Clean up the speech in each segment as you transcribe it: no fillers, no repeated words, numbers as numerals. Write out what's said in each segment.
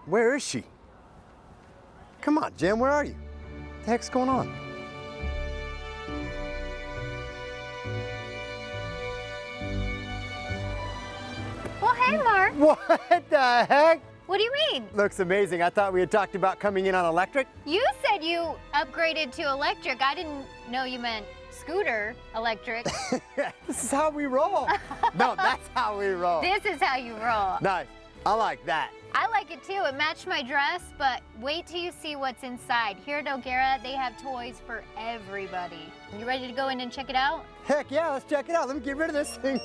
Where is she? Come on, Jen, where are you? What the heck's going on? Well, hey, Mark. What the heck? What do you mean? Looks amazing. I thought we had talked about coming in on electric. You said you upgraded to electric. I didn't know you meant scooter electric. This is how we roll. No, that's how we roll. This is how you roll. Nice. I like that. I like it too. It matched my dress, but wait till you see what's inside. Here at O'Gara, they have toys for everybody. You ready to go in and check it out? Heck yeah, let's check it out. Let me get rid of this thing.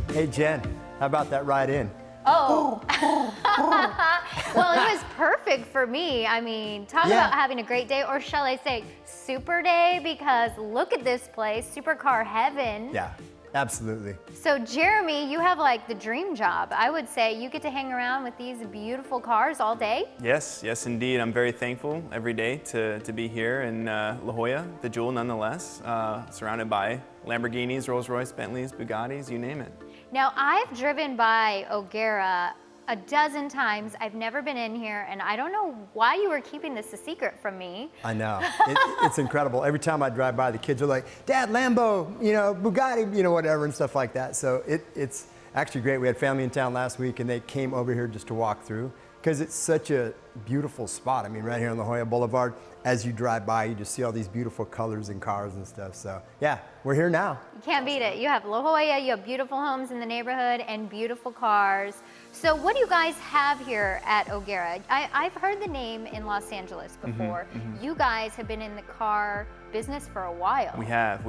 Hey Jen, how about that ride in? Oh. Well, it was perfect for me. I mean, talk about having a great day, or shall I say super day, because look at this place, supercar heaven. Yeah, absolutely. So Jeremy, you have like the dream job. I would say you get to hang around with these beautiful cars all day. Yes, yes indeed. I'm very thankful every day to be here in La Jolla, the jewel nonetheless, surrounded by Lamborghinis, Rolls-Royce, Bentleys, Bugattis, you name it. Now, I've driven by O'Gara a dozen times. I've never been in here, and I don't know why you were keeping this a secret from me. I know. It's incredible. Every time I drive by, the kids are like, Dad, Lambo, you know, Bugatti, you know, whatever, and stuff like that. So it's actually great. We had family in town last week, and they came over here just to walk through, because it's such a beautiful spot. I mean, right here on La Jolla Boulevard, as you drive by, you just see all these beautiful colors and cars and stuff. So yeah, we're here now. You can't beat it. You have La Jolla, you have beautiful homes in the neighborhood and beautiful cars. So what do you guys have here at O'Gara? I've heard the name in Los Angeles before. You guys have been in the car business for a while. We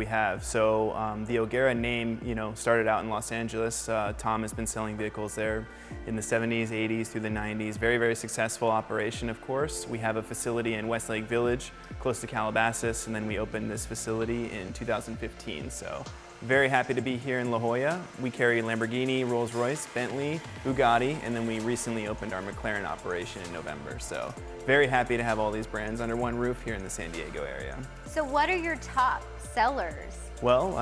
have. So the O'Gara name, you know, started out in Los Angeles. Tom has been selling vehicles there in the 70s, 80s, through the 90s. Very, very successful operation, of course. We have a facility in Westlake Village, close to Calabasas, and then we opened this facility in 2015. So very happy to be here in La Jolla. We carry Lamborghini, Rolls-Royce, Bentley, Bugatti, and then we recently opened our McLaren operation in November. So very happy to have all these brands under one roof here in the San Diego area. So what are your top sellers? Well,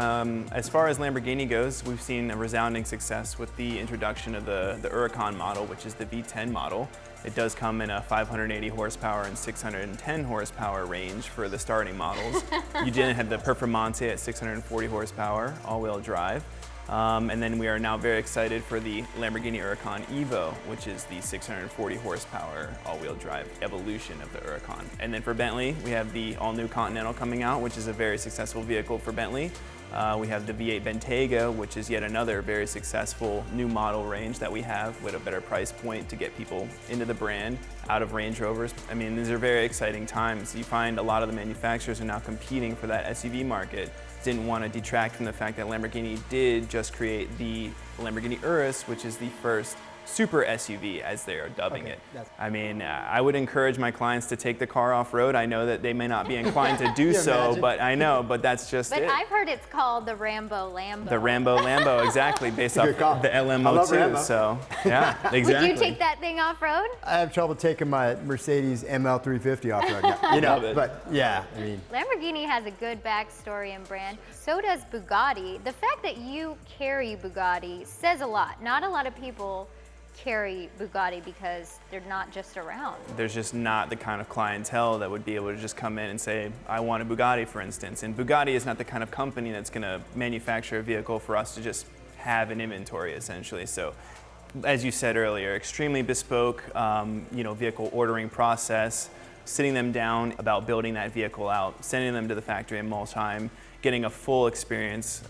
as far as Lamborghini goes, we've seen a resounding success with the introduction of the Huracan model, which is the V10 model. It does come in a 580 horsepower and 610 horsepower range for the starting models. You didn't have the Performante at 640 horsepower, all-wheel drive. And then we are now very excited for the Lamborghini Huracan Evo, which is the 640 horsepower all-wheel drive evolution of the Huracan. And then for Bentley, we have the all-new Continental coming out, which is a very successful vehicle for Bentley. We have the V8 Bentayga, which is yet another very successful new model range that we have with a better price point to get people into the brand, out of Range Rovers. I mean, these are very exciting times. You find a lot of the manufacturers are now competing for that SUV market. Didn't want to detract from the fact that Lamborghini did just create the Lamborghini Urus, which is the first super SUV, as they are dubbing it. I mean, I would encourage my clients to take the car off-road. I know that they may not be inclined to do so, but I know, but that's just it. But I've heard it's called the Rambo Lambo. The Rambo Lambo, exactly, based off the LMO2. So, yeah, exactly. Would you take that thing off-road? I have trouble taking my Mercedes ML350 off-road. You know, but yeah, I mean. Lamborghini has a good backstory and brand. So does Bugatti. The fact that you carry Bugatti says a lot. Not a lot of people carry Bugatti because they're not just around. There's just not the kind of clientele that would be able to just come in and say, I want a Bugatti, for instance. And Bugatti is not the kind of company that's going to manufacture a vehicle for us to just have an inventory, essentially. So, as you said earlier, extremely bespoke, vehicle ordering process, sitting them down about building that vehicle out, sending them to the factory in Multheim, getting a full experience,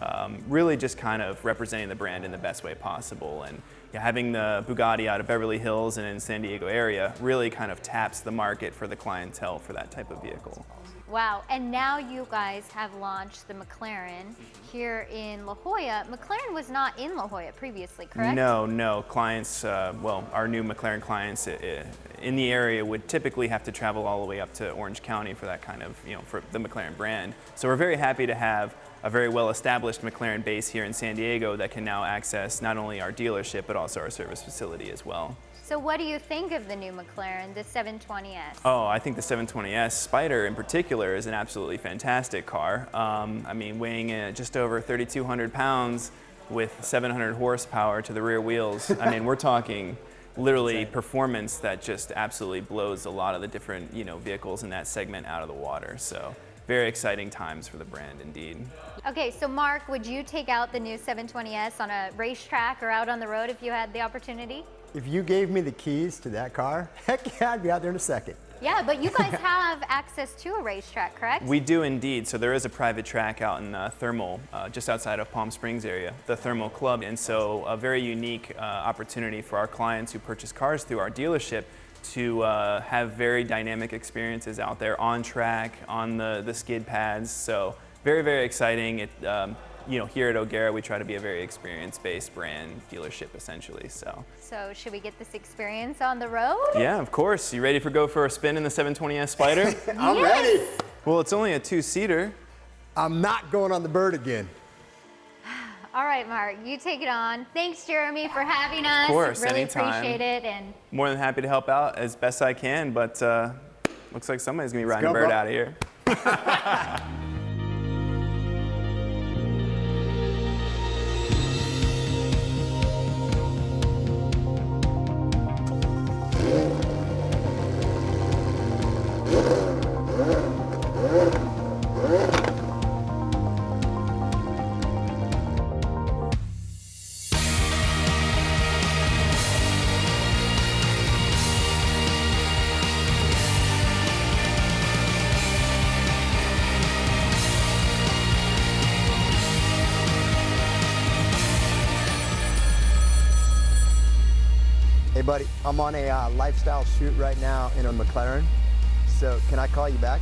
really just kind of representing the brand in the best way possible. And having the Bugatti out of Beverly Hills and in San Diego area really kind of taps the market for the clientele for that type of vehicle. Wow, and now you guys have launched the McLaren here in La Jolla. McLaren was not in La Jolla previously, correct? No. Clients, our new McLaren clients in the area would typically have to travel all the way up to Orange County for that kind of, for the McLaren brand. So we're very happy to have a very well-established McLaren base here in San Diego that can now access not only our dealership, but also our service facility as well. So what do you think of the new McLaren, the 720S? Oh, I think the 720S Spider in particular is an absolutely fantastic car. I mean, weighing in at just over 3,200 pounds with 700 horsepower to the rear wheels. I mean, we're talking literally performance that just absolutely blows a lot of the different, vehicles in that segment out of the water. So very exciting times for the brand indeed. Okay, so Mark, would you take out the new 720S on a racetrack or out on the road if you had the opportunity? If you gave me the keys to that car, heck yeah, I'd be out there in a second. Yeah, but you guys have access to a racetrack, correct? We do indeed. So there is a private track out in Thermal, just outside of Palm Springs area, the Thermal Club. And so a very unique opportunity for our clients who purchase cars through our dealership to have very dynamic experiences out there on track, on the skid pads. So very, very exciting. Here at O'Gara, we try to be a very experience-based brand dealership, essentially. So should we get this experience on the road? Yeah, of course. You ready to go for a spin in the 720S Spider? I'm ready. Well, it's only a 2-seater. I'm not going on the Bird again. All right, Mark, you take it on. Thanks, Jeremy, for having us. Of course, really anytime. appreciate it. And more than happy to help out as best I can, but looks like somebody's gonna be riding the Bird out of here. Hey buddy, I'm on a lifestyle shoot right now in a McLaren, so can I call you back?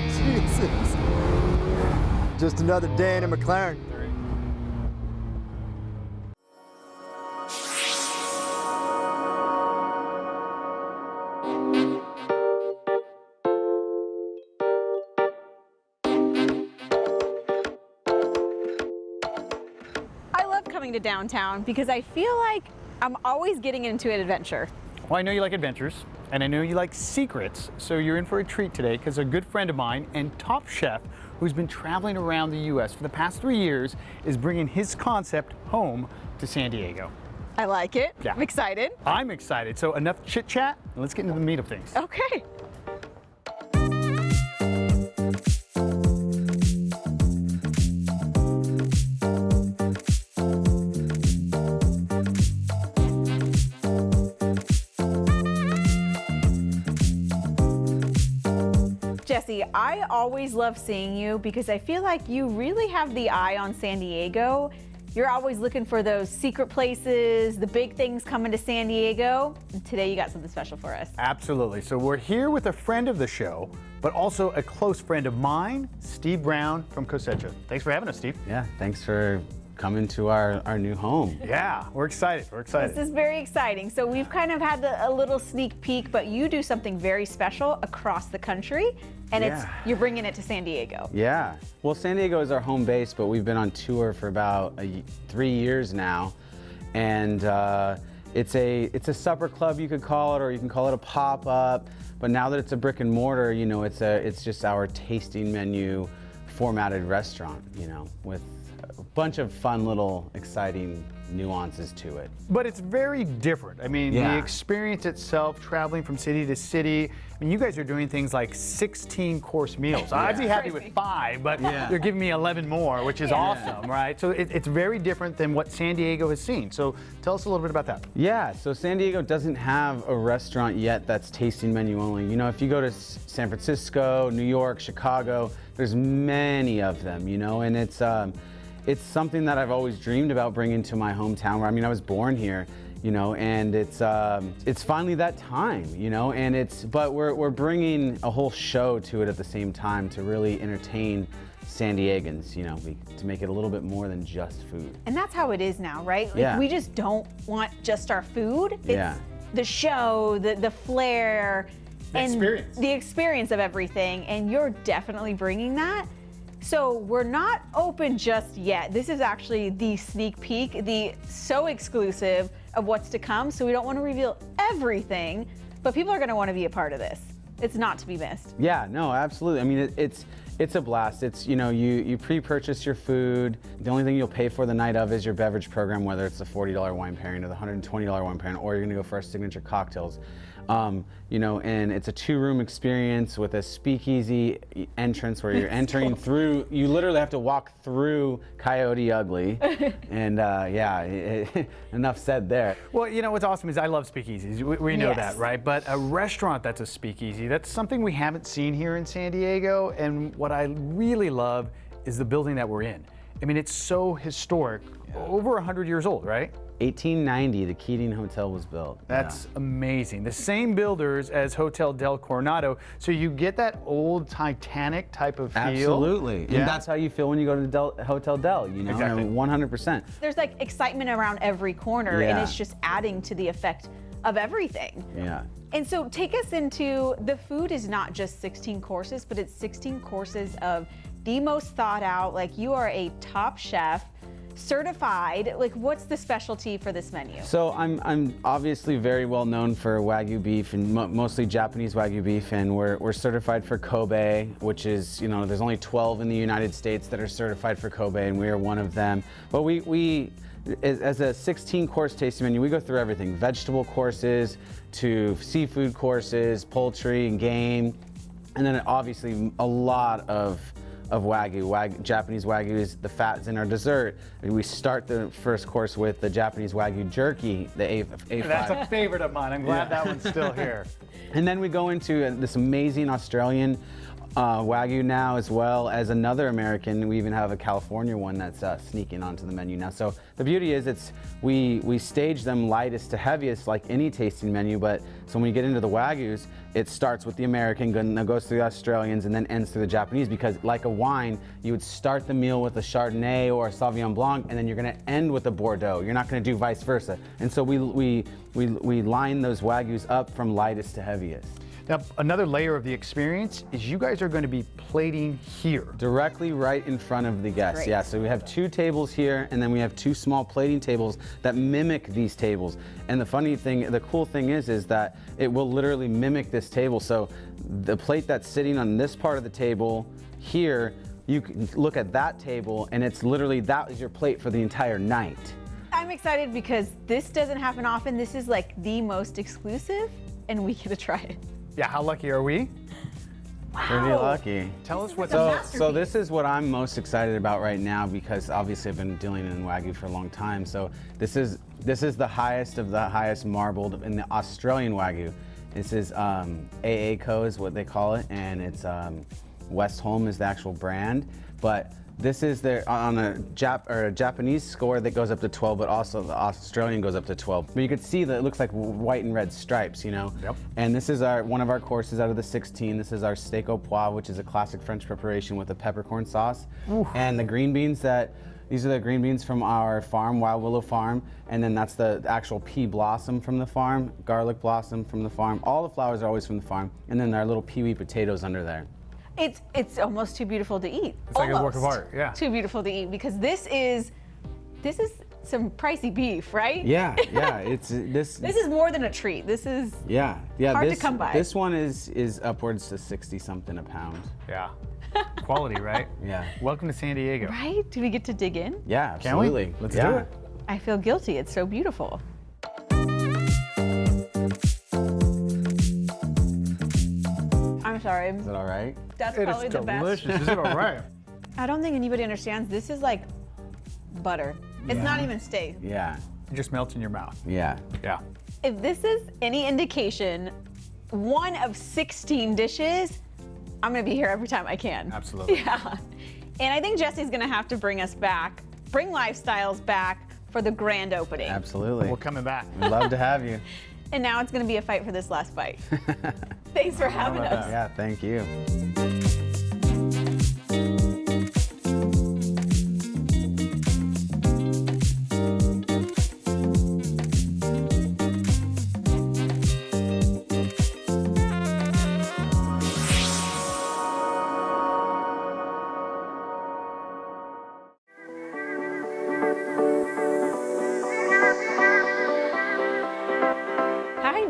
Jesus. Just another day in a McLaren. To downtown because I feel like I'm always getting into an adventure. Well, I know you like adventures, and I know you like secrets, so you're in for a treat today because a good friend of mine and top chef who's been traveling around the U.S. for the past 3 years is bringing his concept home to San Diego. I like it. Yeah. I'm excited. I'm excited. So enough chit chat, and let's get into the meat of things. Okay. Jesse, I always love seeing you because I feel like you really have the eye on San Diego. You're always looking for those secret places, the big things coming to San Diego. And today you got something special for us. Absolutely. So we're here with a friend of the show, but also a close friend of mine, Steve Brown from Cosecha. Thanks for having us, Steve. Yeah, thanks for coming to our new home. Yeah, we're excited. We're excited. This is very exciting. So we've kind of had a little sneak peek, but you do something very special across the country, and you're bringing it to San Diego. Yeah. Well, San Diego is our home base, but we've been on tour for about 3 years now, and it's a supper club, you could call it, or you can call it a pop-up. But now that it's a brick and mortar, it's just our tasting menu formatted restaurant, with a bunch of fun little exciting nuances to it. But it's very different. I mean, the experience itself, traveling from city to city. I mean, you guys are doing things like 16-course meals. I'd be happy with 5, but you're giving me 11 more, which is awesome, right? So it's very different than what San Diego has seen. So tell us a little bit about that. Yeah, so San Diego doesn't have a restaurant yet that's tasting menu only. If you go to San Francisco, New York, Chicago, there's many of them, and it's something that I've always dreamed about bringing to my hometown, where I was born here, and it's finally that time, but we're bringing a whole show to it at the same time to really entertain San Diegans, you know, to make it a little bit more than just food. And that's how it is now, right? Like, Yeah. we just don't want just our food. It's Yeah. the show, the flair, and the experience of everything. And you're definitely bringing that. So we're not open just yet. This is actually the sneak peek, the so exclusive of what's to come. So we don't want to reveal everything, but people are going to want to be a part of this. It's not to be missed. Yeah, no, absolutely. I mean, it's a blast. It's, you know, you pre-purchase your food. The only thing you'll pay for the night of is your beverage program, whether it's the $40 wine pairing or the $120 wine pairing, or you're gonna go for our signature cocktails. You know, and it's a 2-room experience with a speakeasy entrance where you're entering through, you literally have to walk through Coyote Ugly. And yeah, enough said there. Well, you know what's awesome is I love speakeasies. We know Yes. that, right? But a restaurant that's a speakeasy, that's something we haven't seen here in San Diego. And what I really love is the building that we're in. I mean, it's so historic, over 100 years old, right? 1890, the Keating Hotel was built. That's amazing. The same builders as Hotel Del Coronado, so you get that old Titanic type of feel. Absolutely. Yeah. And that's how you feel when you go to Hotel Del, you know? Exactly. I mean, 100%. There's like excitement around every corner, and Yeah. it's just adding to the effect of everything. Yeah. And so take us into, the food is not just 16 courses, but it's 16 courses of the most thought out, like you are a top chef, certified. Like, what's the specialty for this menu? So I'm obviously very well known for Wagyu beef and mostly Japanese Wagyu beef, and we're certified for Kobe, which is, you know, there's only 12 in the United States that are certified for Kobe, and we are one of them. But we as a 16-course tasting menu, we go through everything: vegetable courses to seafood courses, poultry and game, and then obviously a lot of Wagyu. Japanese Wagyu is the fats in our dessert. And we start the first course with the Japanese Wagyu jerky, the A5. That's a favorite of mine. I'm glad that one's still here. And then we go into this amazing Australian Wagyu now, as well as another American. We even have a California one that's sneaking onto the menu now. So the beauty is we stage them lightest to heaviest like any tasting menu, but so when you get into the Wagyus, it starts with the American, then goes through the Australians, and then ends through the Japanese, because like a wine, you would start the meal with a Chardonnay or a Sauvignon Blanc, and then you're gonna end with a Bordeaux. You're not gonna do vice versa. And so we line those Wagyus up from lightest to heaviest. Now, another layer of the experience is you guys are going to be plating here. Directly right in front of the guests. Great. Yeah, so we have 2 tables here, and then we have 2 small plating tables that mimic these tables. And the cool thing is that it will literally mimic this table. So the plate that's sitting on this part of the table here, you can look at that table, and it's literally, that is your plate for the entire night. I'm excited because this doesn't happen often. This is like the most exclusive, and we get to try it. Yeah, how lucky are we? Pretty lucky. Tell us what's So this is what I'm most excited about right now, because obviously I've been dealing in Wagyu for a long time. So this is the highest of the highest marbled in the Australian Wagyu. This is AACO is what they call it, and it's Westholm is the actual brand. But this is on a Japanese score that goes up to 12, but also the Australian goes up to 12. But you can see that it looks like white and red stripes, you know? Yep. And this is one of our courses out of the 16. This is our steak au pois, which is a classic French preparation with a peppercorn sauce. Ooh. And the green beans these are the green beans from our farm, Wild Willow Farm, and then that's the actual pea blossom from the farm, garlic blossom from the farm. All the flowers are always from the farm, and then there are little peewee potatoes under there. It's almost too beautiful to eat. It's like a work of art, yeah. Too beautiful to eat, because this is some pricey beef, right? Yeah, it's this. This is more than a treat. This is Yeah. hard to come by. This one is upwards to 60 something a pound. Yeah. Quality, right? Yeah. Welcome to San Diego. right. Do we get to dig in? Yeah, Can we? absolutely. Let's yeah. do it. I feel guilty. It's so beautiful. I'm sorry. Is that all right? That's It probably is the best. delicious. Is it all right? I don't think anybody understands. This is like butter. It's Yeah. not even steak. Yeah. It just melts in your mouth. Yeah. Yeah. If this is any indication, one of 16 dishes, I'm gonna be here every time I can. Absolutely. Yeah. And I think Jesse's gonna have to bring Lifestyles back for the grand opening. Absolutely. We're coming back. We'd love to have you. And now it's gonna be a fight for this last bite. Thanks for having us. Yeah, thank you.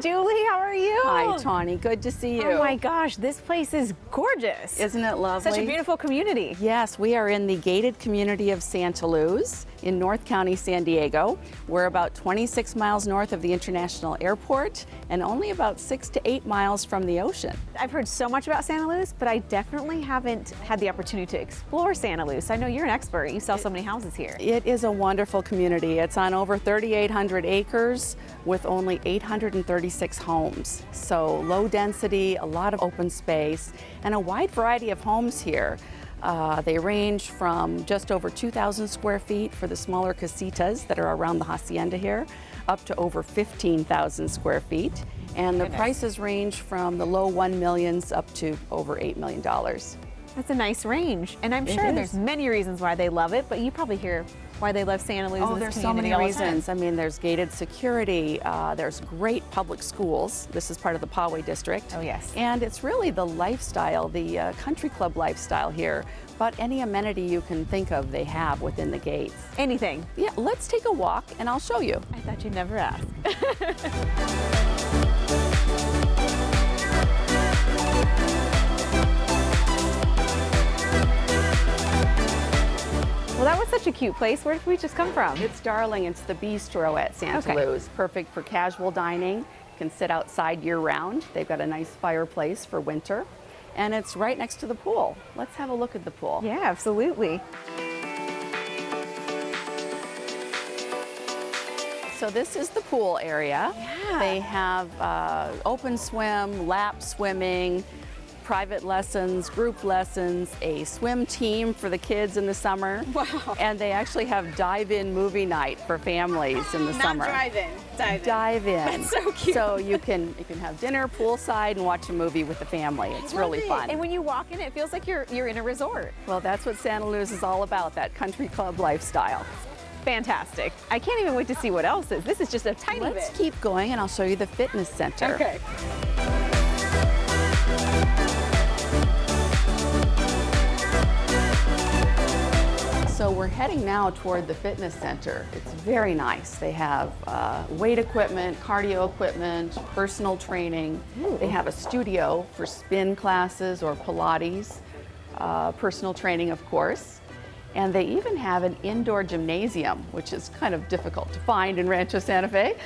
Julie, how are you? Hi, Tawny. Good to see you. Oh my gosh, this place is gorgeous. Isn't it lovely? Such a beautiful community. Yes, we are in the gated community of Santa Luz in North County, San Diego. We're about 26 miles north of the International Airport and only about 6 to 8 miles from the ocean. I've heard so much about Santa Luz, but I definitely haven't had the opportunity to explore Santa Luz. I know you're an expert. You sell so many houses here. It is a wonderful community. It's on over 3,800 acres with only 836 homes. So low density, a lot of open space, and a wide variety of homes here. They range from just over 2,000 square feet for the smaller casitas that are around the hacienda here, up to over 15,000 square feet. And the prices range from the low 1 millions up to over $8 million. That's a nice range. And I'm sure there's many reasons why they love it, but you probably hear why they love Santa Luz. Oh, there's so many reasons. I mean, there's gated security, there's great public schools. This is part of the Poway district. Oh, yes. And it's really the lifestyle, the country club lifestyle here. But any amenity you can think of, they have within the gates. Anything. Yeah, let's take a walk and I'll show you. I thought you'd never ask. Well, that was such a cute place. Where did we just come from? It's darling. It's the Bistro at Santa Luz. Perfect for casual dining. You can sit outside year-round. They've got a nice fireplace for winter. And it's right next to the pool. Let's have a look at the pool. Yeah, absolutely. So this is the pool area. Yeah. They have open swim, lap swimming, private lessons, group lessons, a swim team for the kids in the summer. Wow. And they actually have dive-in movie night for families in the summer. Not drive-in, dive-in. Dive-in. That's so cute. So you can have dinner poolside and watch a movie with the family. It's really fun. And when you walk in, it feels like you're in a resort. Well, that's what Santa Luz is all about, that country club lifestyle. Fantastic. I can't even wait to see what else is. This is just a tiny bit. Let's keep going and I'll show you the fitness center. Okay. So we're heading now toward the fitness center. It's very nice. They have weight equipment, cardio equipment, personal training. They have a studio for spin classes or Pilates, personal training, of course. And they even have an indoor gymnasium, which is kind of difficult to find in Rancho Santa Fe.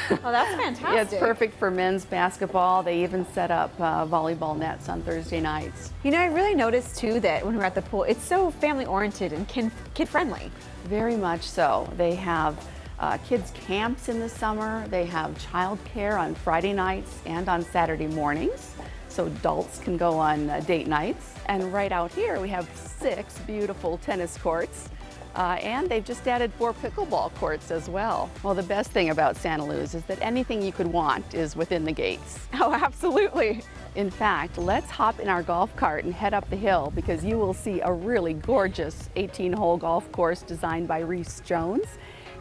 Oh, that's fantastic. Yeah, it's perfect for men's basketball. They even set up volleyball nets on Thursday nights. You know, I really noticed too that when we're at the pool, it's so family oriented and kid friendly. Very much so. They have kids camps in the summer. They have childcare on Friday nights and on Saturday mornings, so adults can go on date nights. And right out here, we have 6 beautiful tennis courts. And they've just added 4 pickleball courts as well. Well, the best thing about Santa Luz is that anything you could want is within the gates. Oh, absolutely. In fact, let's hop in our golf cart and head up the hill because you will see a really gorgeous 18-hole golf course designed by Reese Jones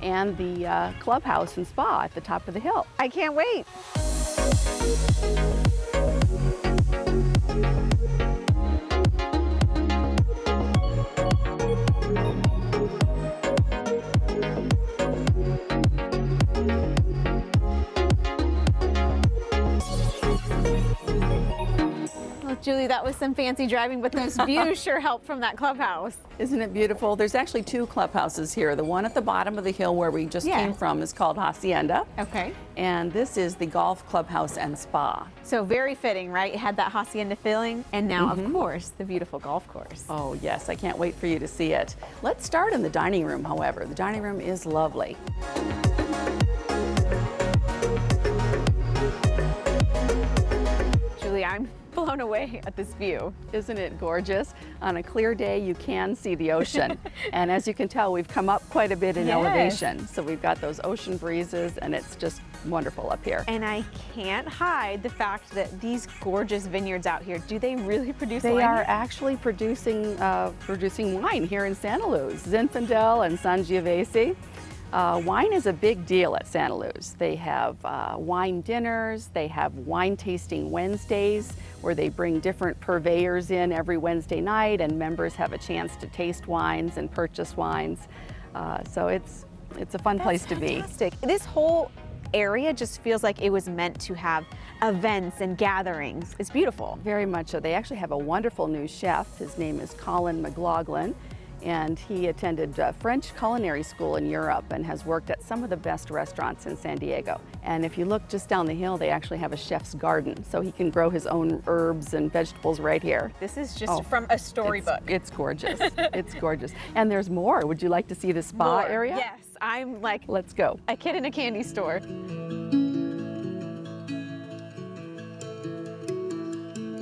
and the clubhouse and spa at the top of the hill. I can't wait. Julie, that was some fancy driving, but those views sure help from that clubhouse. Isn't it beautiful? There's actually 2 clubhouses here. The one at the bottom of the hill where we just came from is called Hacienda. Okay. And this is the golf clubhouse and spa. So very fitting, right? It had that hacienda feeling, and now, of course, the beautiful golf course. Oh, yes. I can't wait for you to see it. Let's start in the dining room, however. The dining room is lovely. Julie, I'm blown away at this view. Isn't it gorgeous? On a clear day, you can see the ocean. And as you can tell, we've come up quite a bit in elevation. So we've got those ocean breezes, and it's just wonderful up here. And I can't hide the fact that these gorgeous vineyards out here, do they really produce wine? They are actually producing wine here in Santa Luz. Zinfandel and Sangiovese. Wine is a big deal at Santa Luz. They have wine dinners, they have wine tasting Wednesdays where they bring different purveyors in every Wednesday night and members have a chance to taste wines and purchase wines. So it's a fun place to be. Fantastic. This whole area just feels like it was meant to have events and gatherings. It's beautiful. Very much so. They actually have a wonderful new chef. His name is Colin McLaughlin, and he attended French culinary school in Europe and has worked at some of the best restaurants in San Diego. And if you look just down the hill, they actually have a chef's garden, so he can grow his own herbs and vegetables right here. This is just from a storybook. It's gorgeous. It's gorgeous. And there's more. Would you like to see the spa area? Yes, I'm like, Let's go. a kid in a candy store.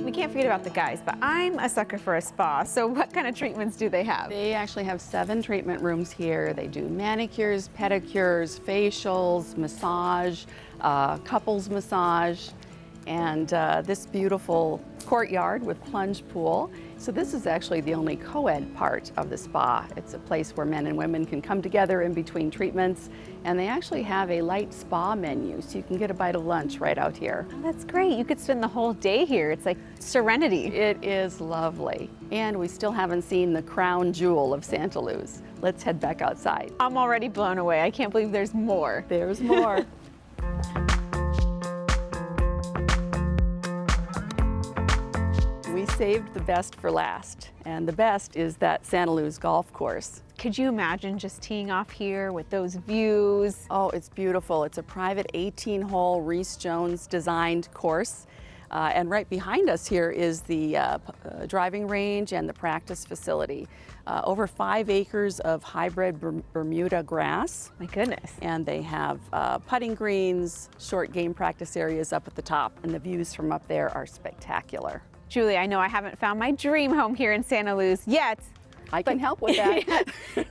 We can't forget about the guys, but I'm a sucker for a spa. So what kind of treatments do they have? They actually have 7 treatment rooms here. They do manicures, pedicures, facials, massage, couples massage, and this beautiful courtyard with plunge pool. So this is actually the only co-ed part of the spa. It's a place where men and women can come together in between treatments, and they actually have a light spa menu, so you can get a bite of lunch right out here. Oh, that's great. You could spend the whole day here. It's like serenity. It is lovely. And we still haven't seen the crown jewel of Santa Luz. Let's head back outside. I'm already blown away. I can't believe there's more. There's more. We saved the best for last, and the best is that Santa Luz golf course. Could you imagine just teeing off here with those views? Oh, it's beautiful. It's a private 18-hole Reese Jones designed course. And right behind us here is the driving range and the practice facility. Over 5 acres of hybrid Bermuda grass. My goodness. And they have putting greens, short game practice areas up at the top, and the views from up there are spectacular. Julie, I know I haven't found my dream home here in Santa Luz yet. I can help with that.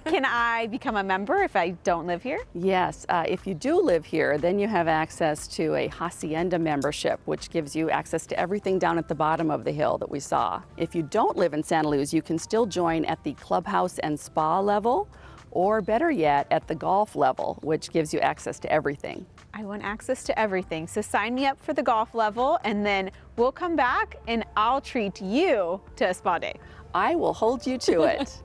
Can I become a member if I don't live here? Yes, if you do live here, then you have access to a Hacienda membership, which gives you access to everything down at the bottom of the hill that we saw. If you don't live in Santa Luz, you can still join at the clubhouse and spa level, or better yet, at the golf level, which gives you access to everything. I want access to everything. So sign me up for the golf level, and then we'll come back and I'll treat you to a spa day. I will hold you to it.